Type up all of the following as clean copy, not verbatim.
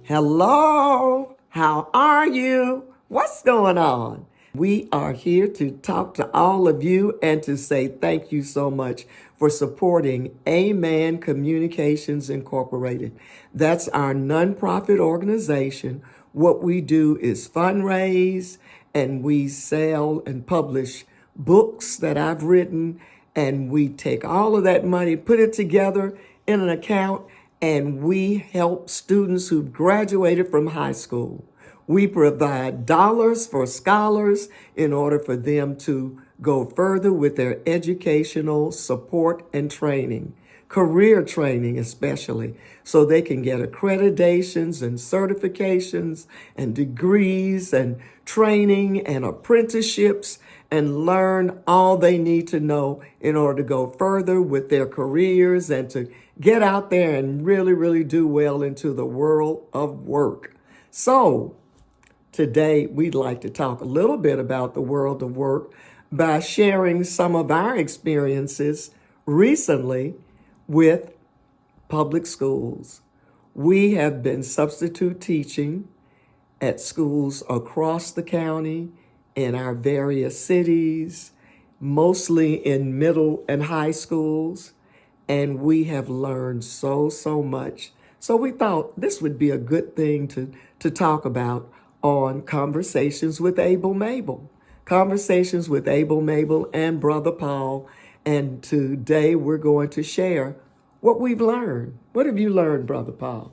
Hello, how are you? What's going on? We are here to talk to all of you and to say thank you so much for supporting Amen Communications Incorporated. That's our nonprofit organization. What we do is fundraise and we sell and publish books that I've written, and we take all of that money, put it together in an account, and we help students who've graduated from high school. We provide dollars for scholars in order for them to go further with their educational support and training, career training especially, so they can get accreditations and certifications and degrees and training and apprenticeships and learn all they need to know in order to go further with their careers and to get out there and really, really do well into the world of work. So today we'd like to talk a little bit about the world of work by sharing some of our experiences recently with public schools. We have been substitute teaching at schools across the county, in our various cities, mostly in middle and high schools, and we have learned so much. So we thought this would be a good thing to talk about on Conversations with Mable. Conversations with Mable and Brother Paul. And today we're going to share what we've learned. What have you learned, Brother Paul?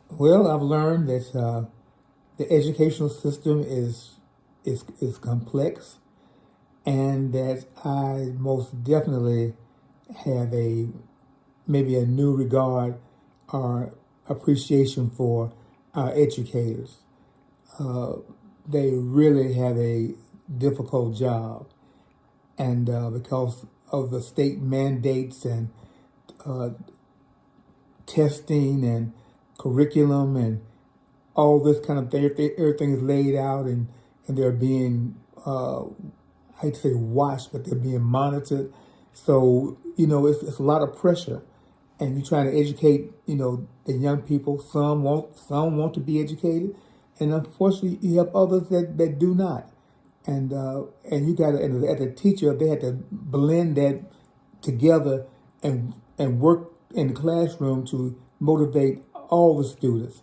Well, I've learned that the educational system is complex, and that I most definitely have maybe a new regard or appreciation for our educators. They really have a difficult job, and because of the state mandates and testing and curriculum and all this kind of thing, everything is laid out, and they're being, I'd say watched, but they're being monitored. So, it's a lot of pressure, and you're trying to educate, the young people. Some want to be educated, and unfortunately you have others that do not. And you got to, as a teacher, they had to blend that together and work in the classroom to motivate all the students.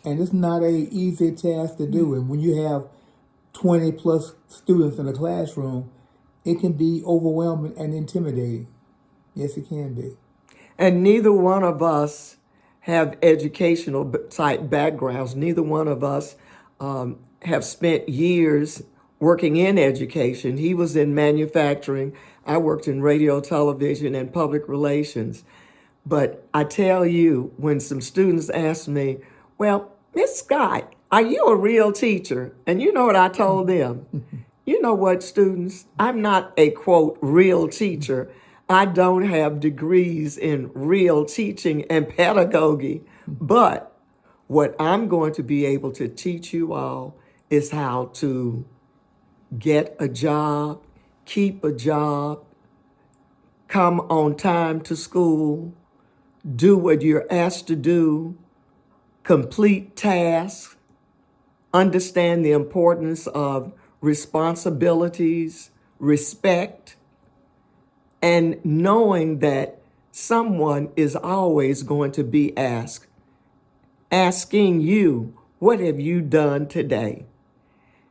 And it's not a easy task to do. And when you have 20 plus students in a classroom, it can be overwhelming and intimidating. Yes, it can be. And neither one of us have educational type backgrounds. Neither one of us have spent years working in education. He was in manufacturing. I worked in radio, television, and public relations. But I tell you, when some students ask me, well, Miss Scott, are you a real teacher? And you know what I told them? You know what, students? I'm not a, quote, real teacher. I don't have degrees in real teaching and pedagogy. But what I'm going to be able to teach you all is how to get a job, keep a job, come on time to school, do what you're asked to do, complete tasks, understand the importance of responsibilities, respect, and knowing that someone is always going to be asking you, what have you done today?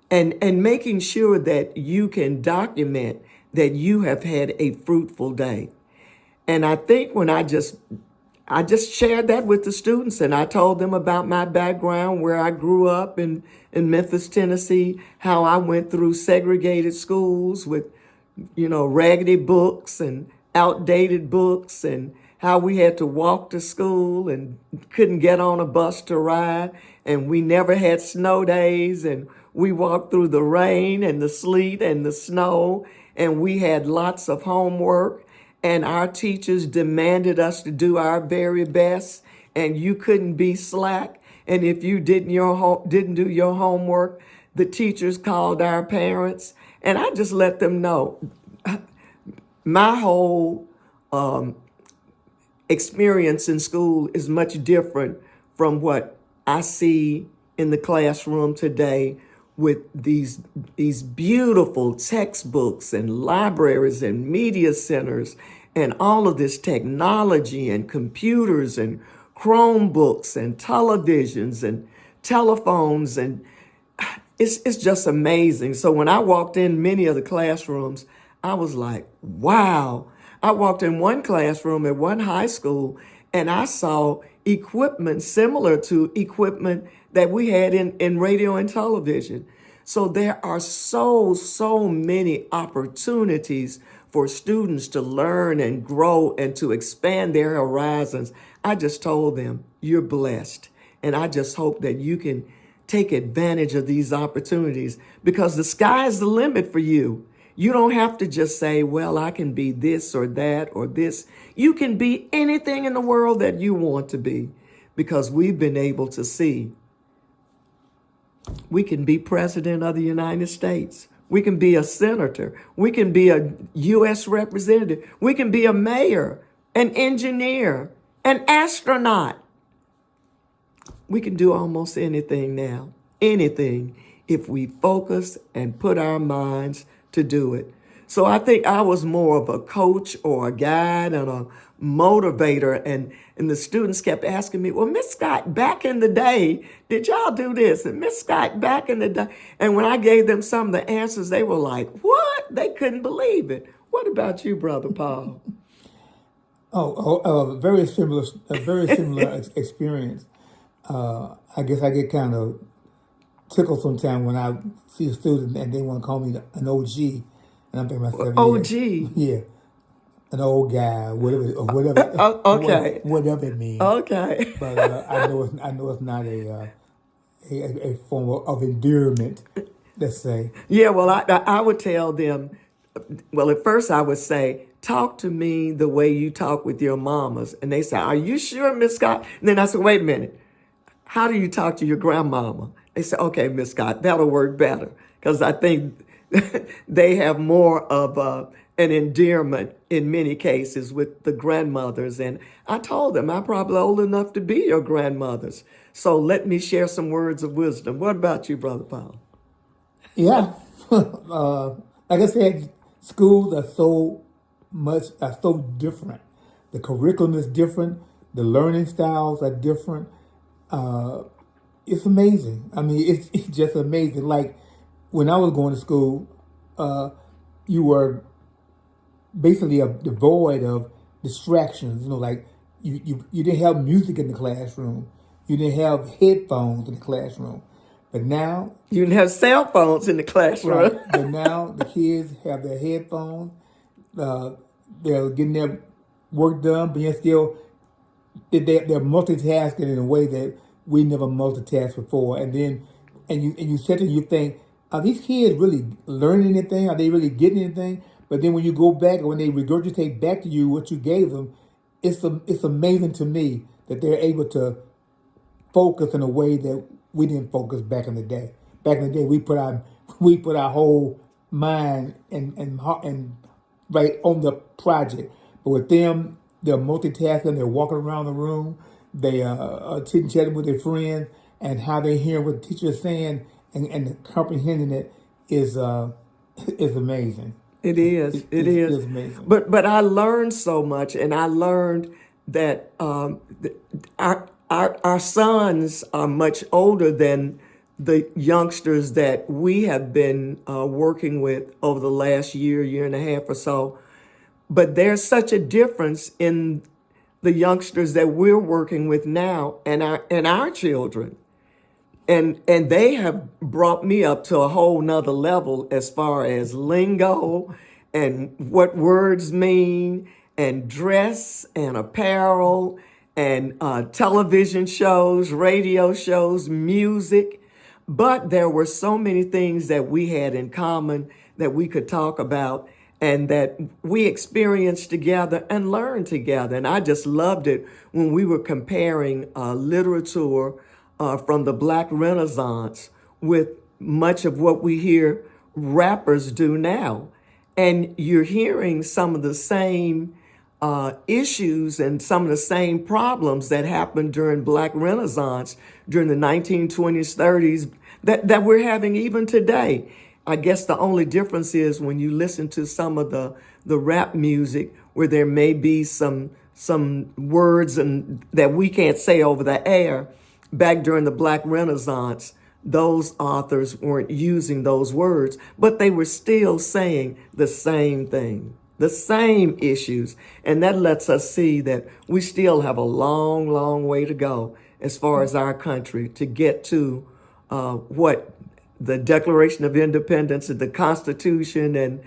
And making sure that you can document that you have had a fruitful day. And I think when I just shared that with the students, and I told them about my background, where I grew up in Memphis, Tennessee, how I went through segregated schools with, raggedy books and outdated books, and how we had to walk to school and couldn't get on a bus to ride, and we never had snow days, and we walked through the rain and the sleet and the snow, and we had lots of homework. And our teachers demanded us to do our very best, and you couldn't be slack. And if you didn't do your homework, the teachers called our parents, and I just let them know my whole experience in school is much different from what I see in the classroom today with these beautiful textbooks and libraries and media centers and all of this technology and computers and Chromebooks and televisions and telephones, and it's just amazing. So when I walked in many of the classrooms, I was like, wow. I walked in one classroom at one high school and I saw equipment similar to equipment that we had in radio and television. So there are so many opportunities for students to learn and grow and to expand their horizons. I just told them, you're blessed. And I just hope that you can take advantage of these opportunities, because the sky is the limit for you. You don't have to just say, well, I can be this or that or this. You can be anything in the world that you want to be, because we've been able to see we can be president of the United States. We can be a senator. We can be a U.S. representative. We can be a mayor, an engineer, an astronaut. We can do almost anything now, anything, if we focus and put our minds to do it. So I think I was more of a coach or a guide and a motivator. And the students kept asking me, well, Miss Scott, back in the day, did y'all do this? And Miss Scott, back in the day. And when I gave them some of the answers, they were like, what? They couldn't believe it. What about you, Brother Paul? A very similar experience. I guess I get kind of tickled sometimes when I see a student and they want to call me an OG, and I'm thinking to myself, OG. Yeah, an old guy, whatever, Okay. whatever it means. Okay. But I know it's not a form of endearment, let's say. Yeah, well, I would tell them, well, at first I would say, talk to me the way you talk with your mamas. And they say, are you sure, Miss Scott? And then I said, wait a minute. How do you talk to your grandmama? They said, okay, Miss Scott, that'll work better. Because I think they have more of an endearment in many cases with the grandmothers. And I told them, I'm probably old enough to be your grandmothers. So let me share some words of wisdom. What about you, Brother Paul? Yeah. Like I said, schools are so different. The curriculum is different. The learning styles are different. It's amazing. I mean, it's just amazing. Like when I was going to school, you were basically devoid of distractions. You know, like you didn't have music in the classroom. You didn't have headphones in the classroom. But now you didn't have cell phones in the classroom. Right. But now the kids have their headphones. They're getting their work done, but yet still they're multitasking in a way that we never multitasked before. And you sit there and you think, are these kids really learning anything? Are they really getting anything? But then when you go back, when they regurgitate back to you what you gave them, it's amazing to me that they're able to focus in a way that we didn't focus back in the day. Back in the day, we put our whole mind and heart and right on the project. But with them, they're multitasking. They're walking around the room. They are chit-chatting with their friends, and how they hear what the teacher is saying and comprehending it is amazing. It is. It is. It's amazing. But I learned so much, and I learned that our sons are much older than the youngsters that we have been working with over the last year and a half or so. But there's such a difference in the youngsters that we're working with now and our children. And they have brought me up to a whole nother level as far as lingo and what words mean and dress and apparel and television shows, radio shows, music. But there were so many things that we had in common that we could talk about and that we experienced together and learned together. And I just loved it when we were comparing literature from the Black Renaissance with much of what we hear rappers do now. And you're hearing some of the same issues and some of the same problems that happened during Black Renaissance, during the 1920s, 30s, that we're having even today. I guess the only difference is when you listen to some of the rap music where there may be some words and that we can't say over the air. Back during the Black Renaissance, those authors weren't using those words, but they were still saying the same thing, the same issues. And that lets us see that we still have a long, long way to go as far as our country to get to what the Declaration of Independence and the Constitution and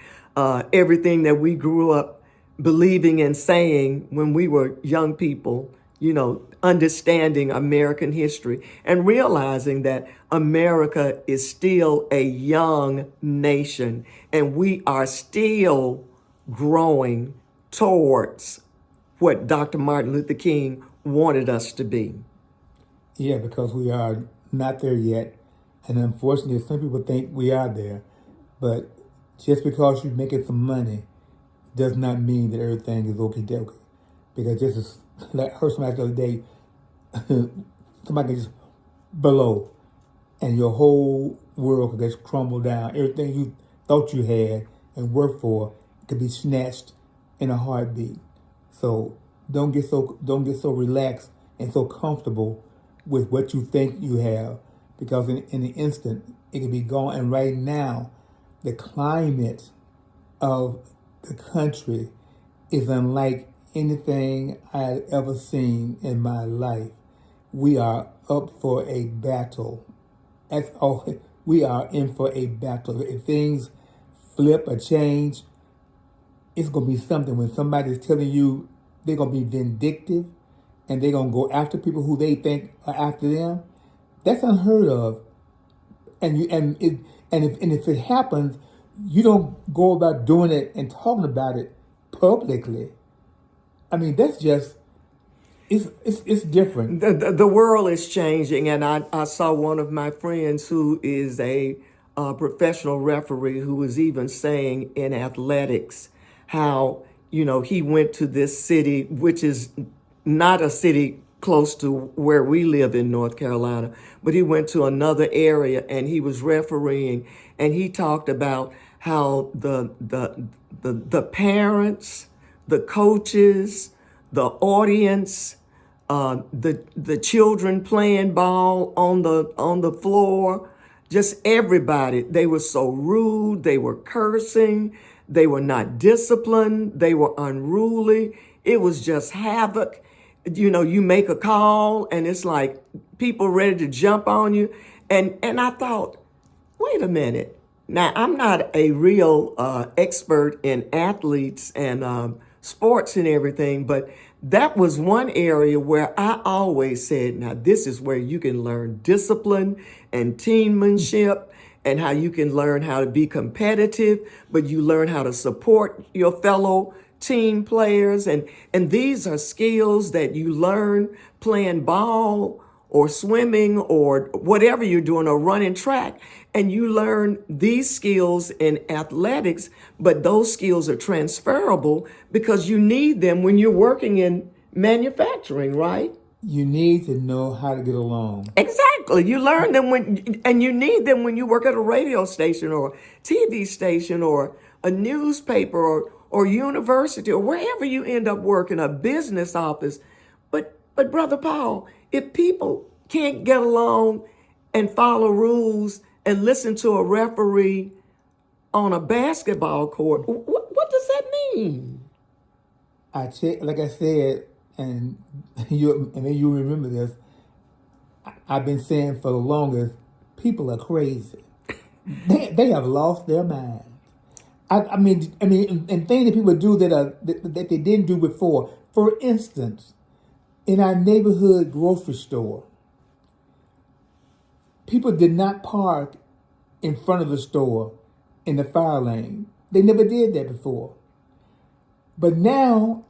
everything that we grew up believing and saying when we were young people, understanding American history and realizing that America is still a young nation and we are still growing towards what Dr. Martin Luther King wanted us to be. Yeah, because we are not there yet. And unfortunately, some people think we are there. But just because you're making some money does not mean that everything is okie-dokie. Because this is, like I heard somebody the other day, somebody gets below and your whole world could just crumble down. Everything you thought you had and worked for could be snatched in a heartbeat. So don't get so relaxed and so comfortable with what you think you have, because in an instant it can be gone. And right now, the climate of the country is unlike anything I had ever seen in my life. We are up for a battle. That's all. We are in for a battle. If things flip or change, it's going to be something when somebody's telling you they're going to be vindictive and they're going to go after people who they think are after them. That's unheard of. And if it happens, you don't go about doing it and talking about it publicly. I mean, that's just, it's different. The world is changing, and I saw one of my friends who is a professional referee who was even saying in athletics how, he went to this city, which is not a city close to where we live in North Carolina, but he went to another area and he was refereeing, and he talked about how the parents, the coaches, the audience, the children playing ball on the floor, just everybody, they were so rude, they were cursing, they were not disciplined, they were unruly. It was just havoc. You make a call and it's like people ready to jump on you. And I thought, wait a minute. Now, I'm not a real expert in athletes and sports and everything, but that was one area where I always said, now this is where you can learn discipline and teammanship and how you can learn how to be competitive, but you learn how to support your fellow team players. And these are skills that you learn playing ball or swimming or whatever you're doing or running track. And you learn these skills in athletics, but those skills are transferable because you need them when you're working in manufacturing, right? You need to know how to get along. Exactly. You learn them and you need them when you work at a radio station or TV station or a newspaper or university or wherever you end up working, a business office. But Brother Paul, if people can't get along and follow rules and listen to a referee on a basketball court, what does that mean? Like I said, and you remember this, I've been saying for the longest, people are crazy. They have lost their mind. I mean, and things that people do that they didn't do before. For instance, in our neighborhood grocery store, people did not park in front of the store in the fire lane. They never did that before. But now,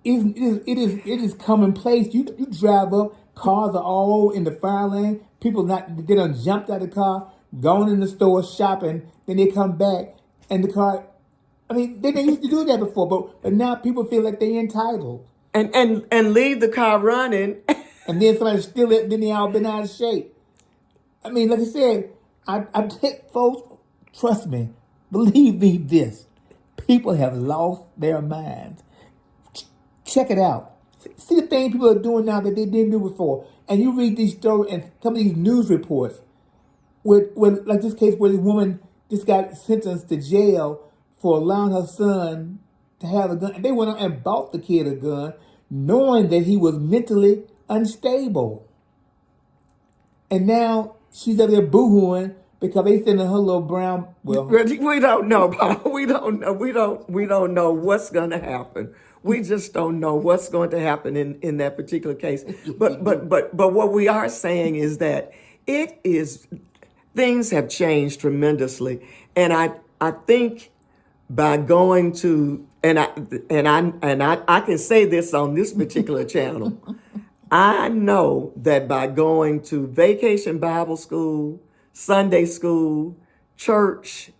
it is commonplace. You drive up, cars are all in the fire lane. People they done jumped out of the car, gone in the store shopping, then they come back and the car. I mean, they didn't used to do that before, but now people feel like they're entitled. And leave the car running. And then somebody steal it, then they all been out of shape. I mean, like I said, I take folks, trust me, believe me this. People have lost their minds. Check it out. See the things people are doing now that they didn't do before. And you read these stories and some of these news reports with like this case where this woman just got sentenced to jail for allowing her son to have a gun. And they went out and bought the kid a gun knowing that he was mentally unstable. And now she's up there boo-hooing because they sending her little brown. Well, We don't know, Paul. We don't know. We don't know what's going to happen. We just don't know what's going to happen in that particular case. But what we are saying is that things have changed tremendously, and I think by going to I can say this on this particular channel. I know that by going to Vacation Bible School, Sunday school, church,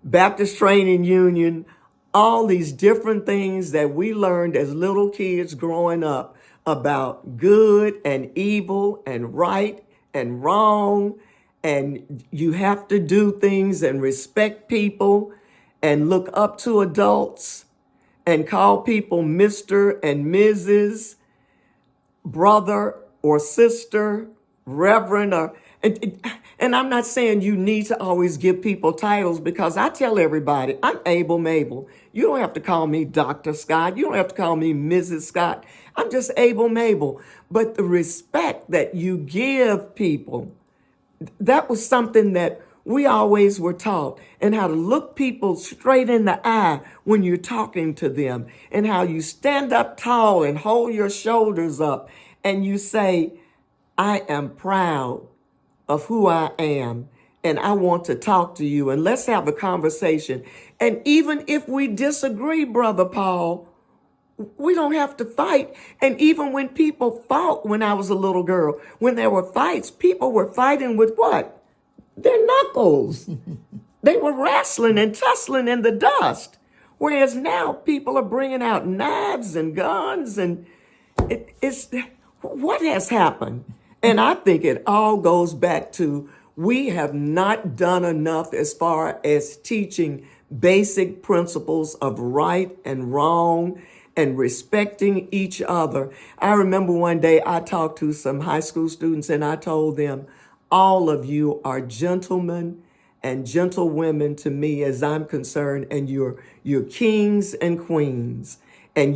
Baptist Training Union, all these different things that we learned as little kids growing up about good and evil and right and wrong, and you have to do things and respect people and look up to adults and call people Mr. and Mrs., brother or sister, reverend, and I'm not saying you need to always give people titles, because I tell everybody, I'm Able Mable. You don't have to call me Dr. Scott. You don't have to call me Mrs. Scott. I'm just Able Mable. But the respect that you give people, that was something that we always were taught, and how to look people straight in the eye when you're talking to them, and how you stand up tall and hold your shoulders up and you say, I am proud of who I am, and I want to talk to you, and let's have a conversation. And even if we disagree, Brother Paul, we don't have to fight. And even when people fought when I was a little girl, when there were fights, people were fighting with what? Their knuckles. They were wrestling and tussling in the dust. Whereas now people are bringing out knives and guns, and it's what has happened? And I think it all goes back to we have not done enough as far as teaching basic principles of right and wrong and respecting each other. I remember one day I talked to some high school students and I told them, all of you are gentlemen and gentlewomen to me as I'm concerned, and you're kings and queens. And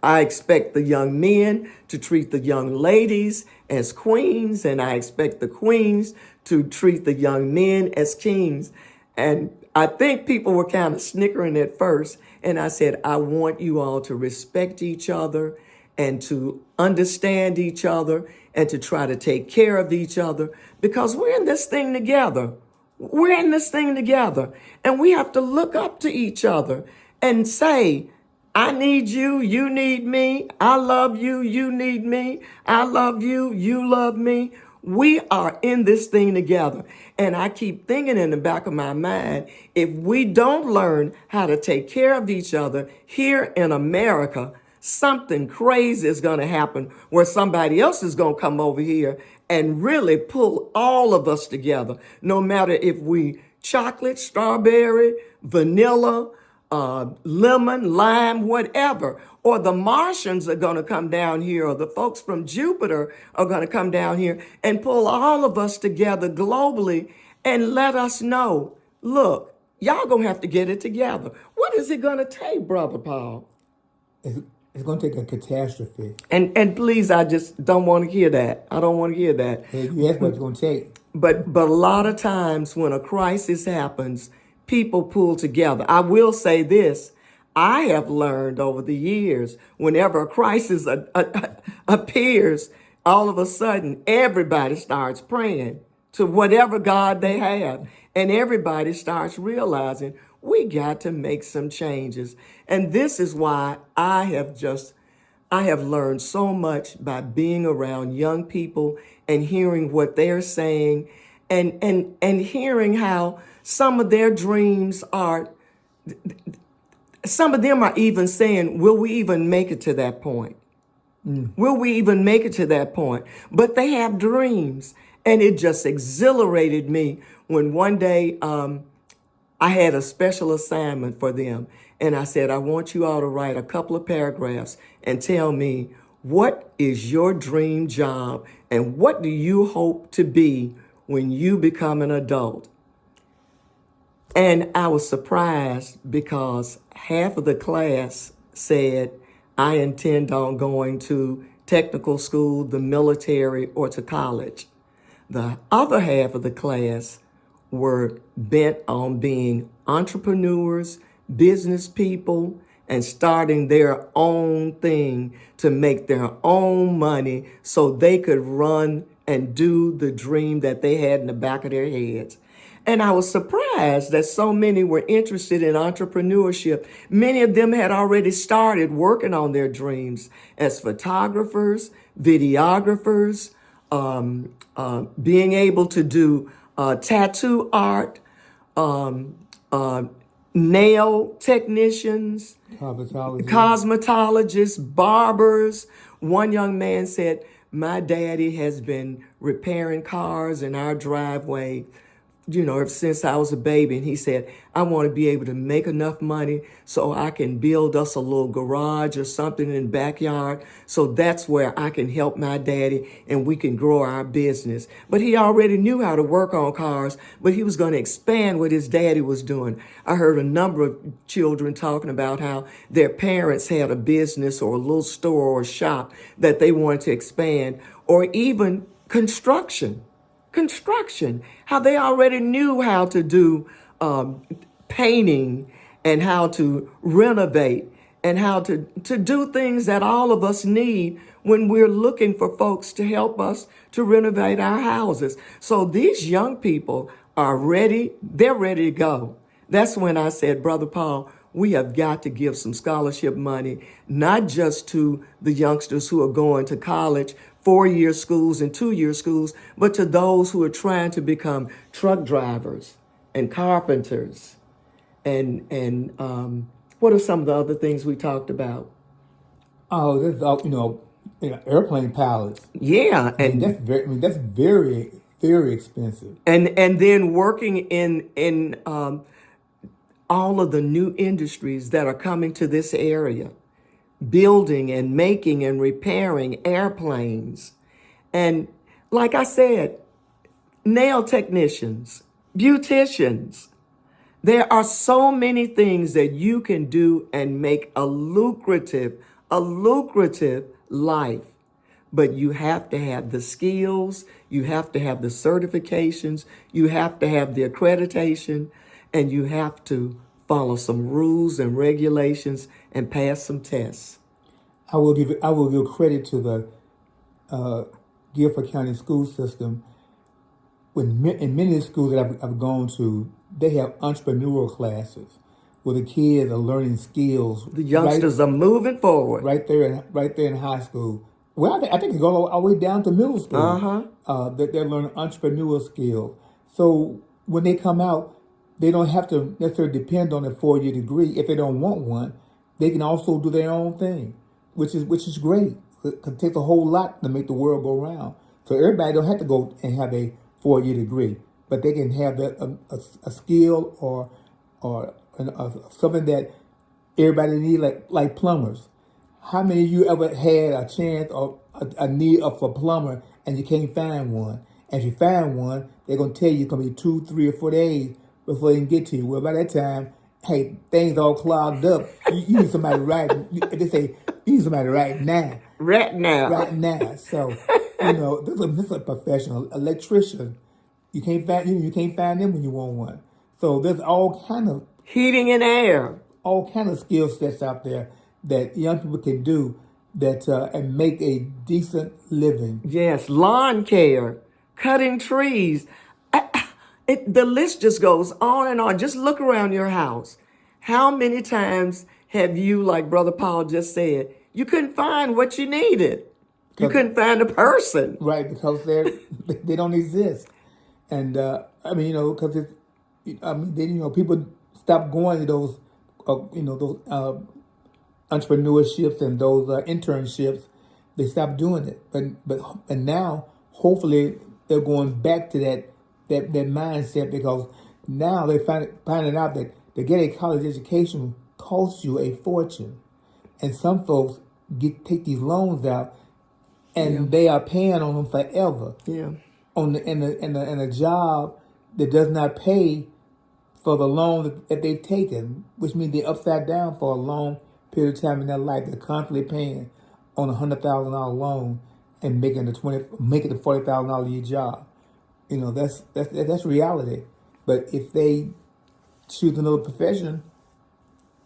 I expect the young men to treat the young ladies as queens, and I expect the queens to treat the young men as kings. And I think people were kind of snickering at first. And I said, I want you all to respect each other and to understand each other and to try to take care of each other, because we're in this thing together. We're in this thing together, and we have to look up to each other and say, I need you, you need me. I love you, you need me. I love you, you love me. We are in this thing together. And I keep thinking in the back of my mind, if we don't learn how to take care of each other here in America, something crazy is going to happen where somebody else is going to come over here and really pull all of us together, no matter if we chocolate, strawberry, vanilla, lemon, lime, whatever. Or the Martians are going to come down here, or the folks from Jupiter are going to come down here and pull all of us together globally and let us know, look, y'all going to have to get it together. What is it going to take, Brother Paul? It's going to take a catastrophe. And please, I just don't want to hear that. I don't want to hear that. Hey, that's what it's going to take. But a lot of times when a crisis happens, people pull together. I will say this. I have learned over the years, whenever a crisis appears, all of a sudden, everybody starts praying to whatever God they have. And everybody starts realizing we got to make some changes. And this is why I have learned so much by being around young people and hearing what they're saying and hearing how some of their dreams are, some of them are even saying, will we even make it to that point? Will we even make it to that point? But they have dreams. And it just exhilarated me when one day I had a special assignment for them. And I said, I want you all to write a couple of paragraphs and tell me, what is your dream job and what do you hope to be when you become an adult? And I was surprised because half of the class said, I intend on going to technical school, the military, or to college. The other half of the class were bent on being entrepreneurs, business people, and starting their own thing to make their own money so they could run and do the dream that they had in the back of their heads. And I was surprised that so many were interested in entrepreneurship. Many of them had already started working on their dreams as photographers, videographers, being able to do tattoo art, nail technicians, cosmetologists, barbers. One young man said, my daddy has been repairing cars in our driveway, ever since I was a baby. And he said, I want to be able to make enough money so I can build us a little garage or something in the backyard. So that's where I can help my daddy and we can grow our business. But he already knew how to work on cars, but he was going to expand what his daddy was doing. I heard a number of children talking about how their parents had a business or a little store or a shop that they wanted to expand, or even construction, how they already knew how to do painting and how to renovate and how to do things that all of us need when we're looking for folks to help us to renovate our houses. So these young people are ready. They're ready to go. That's when I said, Brother Paul, we have got to give some scholarship money, not just to the youngsters who are going to college, 4-year schools and 2-year schools, but to those who are trying to become truck drivers and carpenters. And what are some of the other things we talked about? Oh, there's airplane pilots. Yeah, That's very, very expensive. And then working in all of the new industries that are coming to this area, building and making and repairing airplanes. And like I said, nail technicians, beauticians. There are so many things that you can do and make a lucrative life. But you have to have the skills, you have to have the certifications, you have to have the accreditation, and you have to follow some rules and regulations and pass some tests. I will give credit to the Guilford County school system. In many schools that I've gone to, they have entrepreneurial classes where the kids are learning skills. The youngsters are moving forward right there in high school. Well, I think they go all the way down to middle school. That they're learning entrepreneurial skills. So when they come out, they don't have to necessarily depend on a 4-year degree. If they don't want one, they can also do their own thing, which is great. It takes a whole lot to make the world go round. So everybody don't have to go and have a 4-year degree, but they can have a skill or something that everybody needs, like plumbers. How many of you ever had a chance or a need of a plumber and you can't find one? And if you find one, they're going to tell you it's going to be 2, 3, or 4 days before they can get to you. Well, by that time, hey, things all clogged up. You need somebody they say, you need somebody right now. Right now. So, this is a professional electrician. You can't find them when you want one. So there's all kind of heating and air, all kind of skill sets out there that young people can do that and make a decent living. Yes, lawn care, cutting trees. The list just goes on and on. Just look around your house. How many times have you, like Brother Paul just said, you couldn't find what you needed? You couldn't find a person. Right, because they don't exist. And I mean, because it's, I mean, then people stop going to those, those entrepreneurships and those internships. They stop doing it, but now hopefully they're going back to that mindset, because now they finding out that to get a college education costs you a fortune, and some folks take these loans out, and they are paying on them forever. Yeah. On in a job that does not pay for the loan that they've taken, which means they're upside down for a long period of time in their life. They're constantly paying on $100,000 loan and making the $40,000 a year job. That's reality. But if they choose another profession,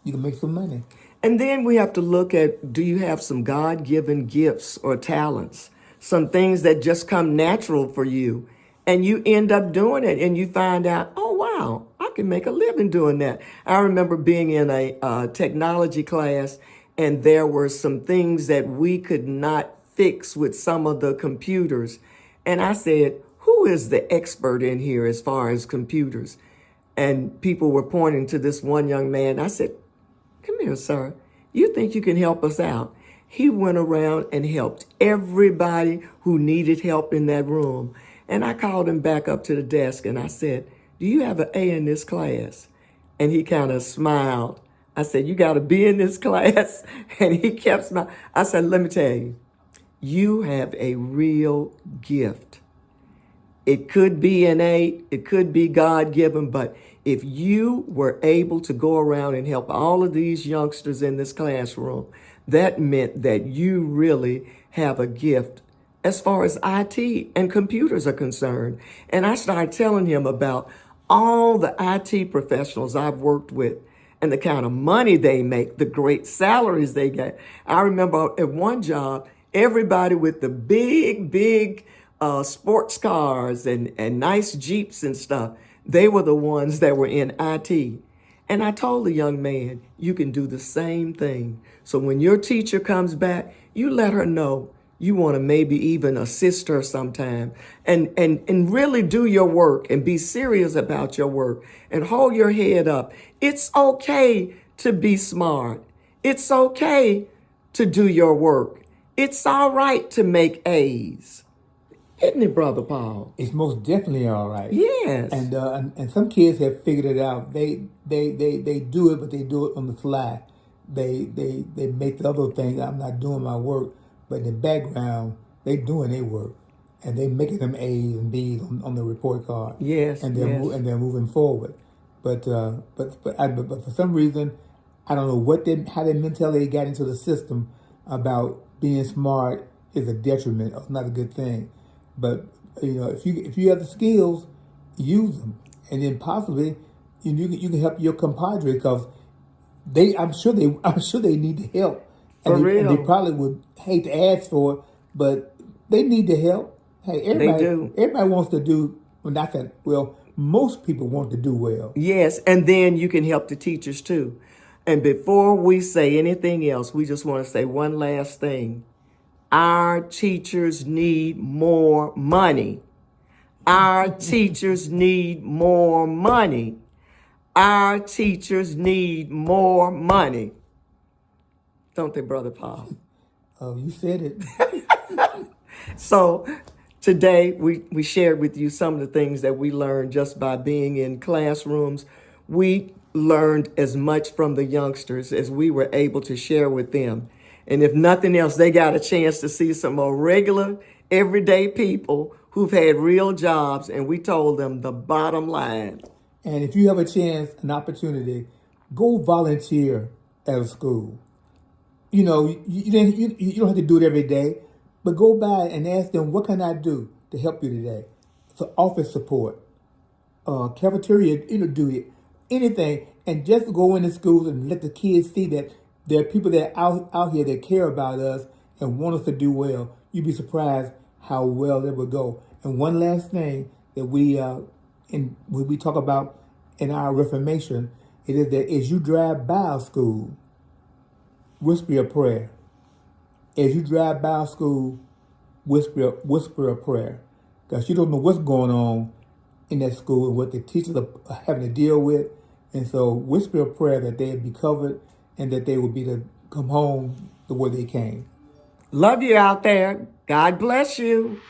you can make some money. And then we have to look at, do you have some God-given gifts or talents? Some things that just come natural for you. And you end up doing it and you find out, oh, wow, I can make a living doing that. I remember being in a technology class, and there were some things that we could not fix with some of the computers. And I said, who is the expert in here as far as computers? And people were pointing to this one young man. I said, come here, sir. You think you can help us out? He went around and helped everybody who needed help in that room. And I called him back up to the desk and I said, do you have an A in this class? And he kind of smiled. I said, you got to be in this class. And he kept smiling. I said, let me tell you, you have a real gift. It could be innate, it could be God-given, but if you were able to go around and help all of these youngsters in this classroom, that meant that you really have a gift as far as IT and computers are concerned. And I started telling him about all the IT professionals I've worked with and the kind of money they make, the great salaries they get. I remember at one job, everybody with the big sports cars and nice Jeeps and stuff, they were the ones that were in IT. And I told the young man, you can do the same thing. So when your teacher comes back, you let her know you want to maybe even assist her sometime and really do your work and be serious about your work and hold your head up. It's okay to be smart. It's okay to do your work. It's all right to make A's. Isn't it, Brother Paul? It's most definitely all right. Yes. And some kids have figured it out. They do it, but they do it on the fly. They make the other thing. I'm not doing my work, but in the background, they doing their work, and they making them A's and B's on the report card. Yes. And they're moving forward. But for some reason, I don't know how their mentality got into the system about being smart is a detriment or not a good thing. But if you have the skills, use them, and then possibly you can help your compadre, because I'm sure they need the help, For real. and they probably would hate to ask for it, but they need the help. Hey, everybody wants to do. Most people want to do well. Yes, and then you can help the teachers too. And before we say anything else, we just want to say one last thing. Our teachers need more money. Our teachers need more money. Our teachers need more money. Don't they, Brother Paul? Oh, you said it. So today we shared with you some of the things that we learned just by being in classrooms. We learned as much from the youngsters as we were able to share with them. And if nothing else, they got a chance to see some more regular, everyday people who've had real jobs, and we told them the bottom line. And if you have a chance, an opportunity, go volunteer at a school. You don't have to do it every day, but go by and ask them, what can I do to help you today? So office support, cafeteria, do it, anything, and just go into schools and let the kids see that there are people that are out here that care about us and want us to do well. You'd be surprised how well it will go. And one last thing that we talk about in our Reformation, it is that as you drive by a school, whisper a prayer. As you drive by a school, whisper a prayer, because you don't know what's going on in that school and what the teachers are having to deal with. And so whisper a prayer that they be covered and that they will be to come home the way they came. Love you out there. God bless you.